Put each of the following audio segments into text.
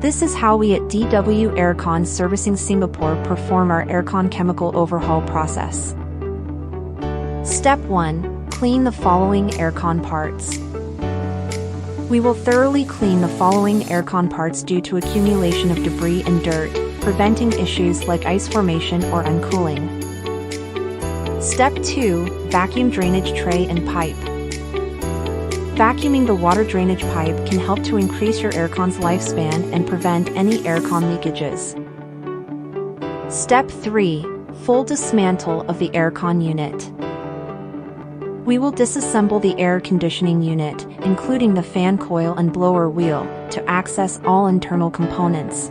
This is how we at DW Aircon Servicing Singapore perform our aircon chemical overhaul process. Step 1. Clean the following aircon parts. We will thoroughly clean the following aircon parts due to accumulation of debris and dirt, preventing issues like ice formation or uncooling. Step 2. Vacuum drainage tray and pipe. Vacuuming the water drainage pipe can help to increase your aircon's lifespan and prevent any aircon leakages. Step 3. Full dismantle of the aircon unit. We will disassemble the air conditioning unit, including the fan coil and blower wheel, to access all internal components.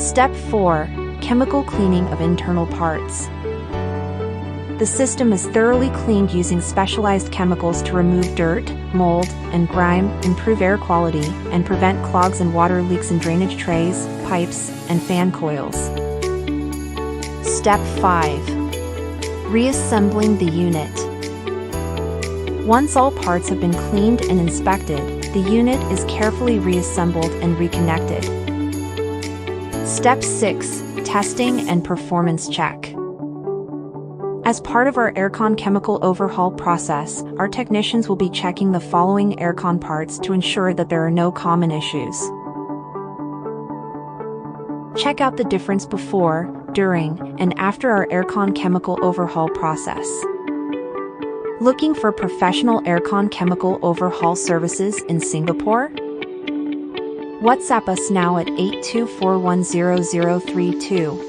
Step 4. Chemical cleaning of internal parts. The system is thoroughly cleaned using specialized chemicals to remove dirt, mold, and grime, improve air quality, and prevent clogs and water leaks in drainage trays, pipes, and fan coils. Step 5. Reassembling the unit. Once all parts have been cleaned and inspected, the unit is carefully reassembled and reconnected. Step 6. Testing and performance check. As part of our aircon chemical overhaul process, our technicians will be checking the following aircon parts to ensure that there are no common issues. Check out the difference before, during, and after our aircon chemical overhaul process. Looking for professional aircon chemical overhaul services in Singapore? WhatsApp us now at 82410032.